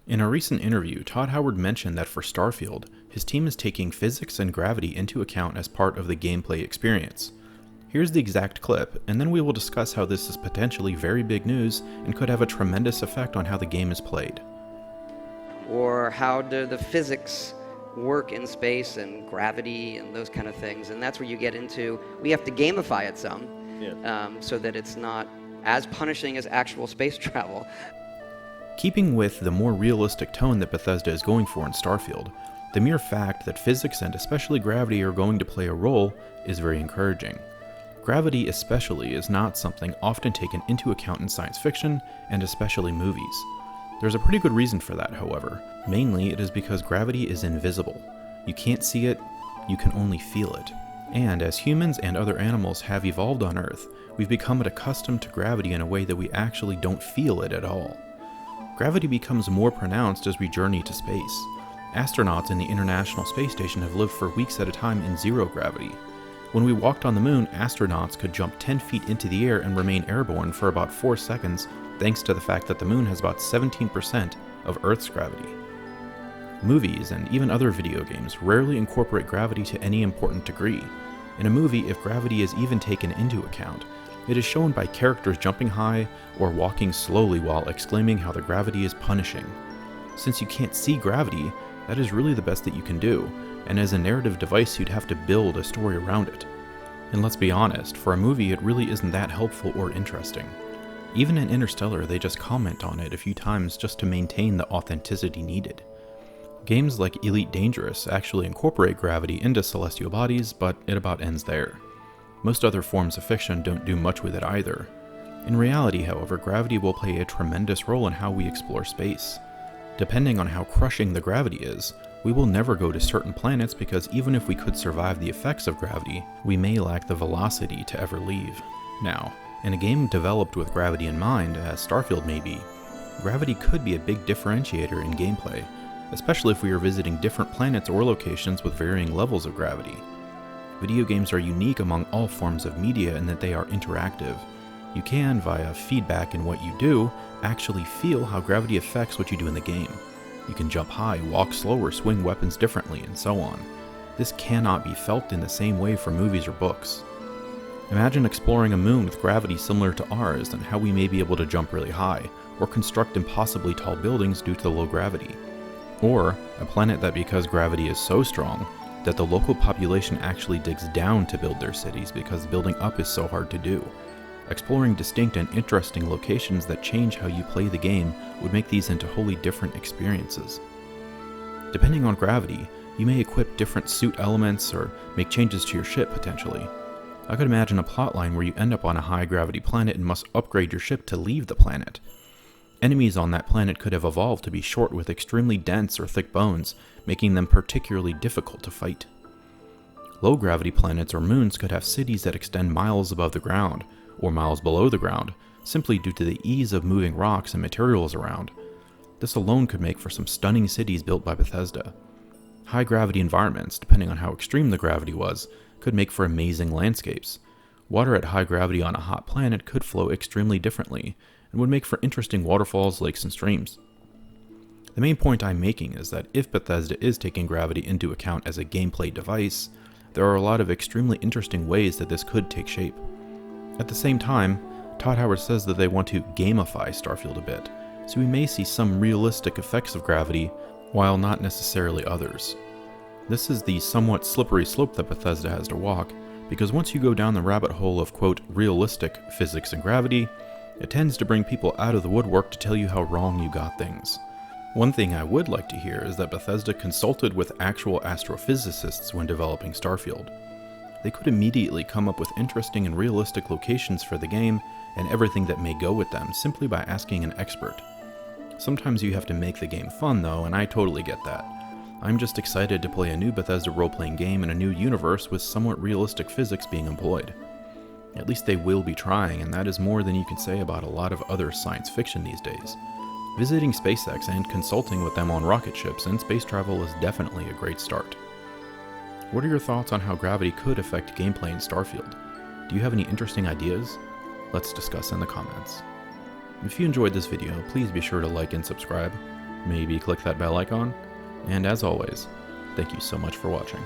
In a recent interview, Todd Howard mentioned that for Starfield, his team is taking physics and gravity into account as part of the gameplay experience. Here's the exact clip, and then we will discuss how this is potentially very big news and could have a tremendous effect on how the game is played. Or how do the physics work in space and gravity and those kind of things, and that's where you get into, we have to gamify it some, so that it's not as punishing as actual space travel. Keeping with the more realistic tone that Bethesda is going for in Starfield, the mere fact that physics and especially gravity are going to play a role is very encouraging. Gravity especially is not something often taken into account in science fiction, and especially movies. There's a pretty good reason for that, however. Mainly, it is because gravity is invisible. You can't see it, you can only feel it. And as humans and other animals have evolved on Earth, we've become accustomed to gravity in a way that we actually don't feel it at all. Gravity becomes more pronounced as we journey to space. Astronauts in the International Space Station have lived for weeks at a time in zero gravity. When we walked on the moon, astronauts could jump 10 feet into the air and remain airborne for about 4 seconds, thanks to the fact that the moon has about 17% of Earth's gravity. Movies, and even other video games, rarely incorporate gravity to any important degree. In a movie, if gravity is even taken into account, it is shown by characters jumping high or walking slowly while exclaiming how the gravity is punishing. Since you can't see gravity, that is really the best that you can do, and as a narrative device you'd have to build a story around it. And let's be honest, for a movie it really isn't that helpful or interesting. Even in Interstellar, they just comment on it a few times just to maintain the authenticity needed. Games like Elite Dangerous actually incorporate gravity into celestial bodies, but it about ends there. Most other forms of fiction don't do much with it either. In reality, however, gravity will play a tremendous role in how we explore space. Depending on how crushing the gravity is, we will never go to certain planets because even if we could survive the effects of gravity, we may lack the velocity to ever leave. Now, in a game developed with gravity in mind, as Starfield may be, gravity could be a big differentiator in gameplay, especially if we are visiting different planets or locations with varying levels of gravity. Video games are unique among all forms of media in that they are interactive. You can, via feedback in what you do, actually feel how gravity affects what you do in the game. You can jump high, walk slower, swing weapons differently, and so on. This cannot be felt in the same way for movies or books. Imagine exploring a moon with gravity similar to ours and how we may be able to jump really high, or construct impossibly tall buildings due to the low gravity. Or a planet that, because gravity is so strong, that the local population actually digs down to build their cities because building up is so hard to do. Exploring distinct and interesting locations that change how you play the game would make these into wholly different experiences. Depending on gravity, you may equip different suit elements or make changes to your ship potentially. I could imagine a plotline where you end up on a high gravity planet and must upgrade your ship to leave the planet. Enemies on that planet could have evolved to be short with extremely dense or thick bones, making them particularly difficult to fight. Low gravity planets or moons could have cities that extend miles above the ground, or miles below the ground, simply due to the ease of moving rocks and materials around. This alone could make for some stunning cities built by Bethesda. High gravity environments, depending on how extreme the gravity was, could make for amazing landscapes. Water at high gravity on a hot planet could flow extremely differently, and would make for interesting waterfalls, lakes, and streams. The main point I'm making is that if Bethesda is taking gravity into account as a gameplay device, there are a lot of extremely interesting ways that this could take shape. At the same time, Todd Howard says that they want to gamify Starfield a bit, so we may see some realistic effects of gravity, while not necessarily others. This is the somewhat slippery slope that Bethesda has to walk, because once you go down the rabbit hole of quote realistic physics and gravity, it tends to bring people out of the woodwork to tell you how wrong you got things. One thing I would like to hear is that Bethesda consulted with actual astrophysicists when developing Starfield. They could immediately come up with interesting and realistic locations for the game and everything that may go with them simply by asking an expert. Sometimes you have to make the game fun though, and I totally get that. I'm just excited to play a new Bethesda role-playing game in a new universe with somewhat realistic physics being employed. At least they will be trying, and that is more than you can say about a lot of other science fiction these days. Visiting SpaceX and consulting with them on rocket ships and space travel is definitely a great start. What are your thoughts on how gravity could affect gameplay in Starfield? Do you have any interesting ideas? Let's discuss in the comments. If you enjoyed this video, please be sure to like and subscribe. maybe click that bell icon. And as always, thank you so much for watching.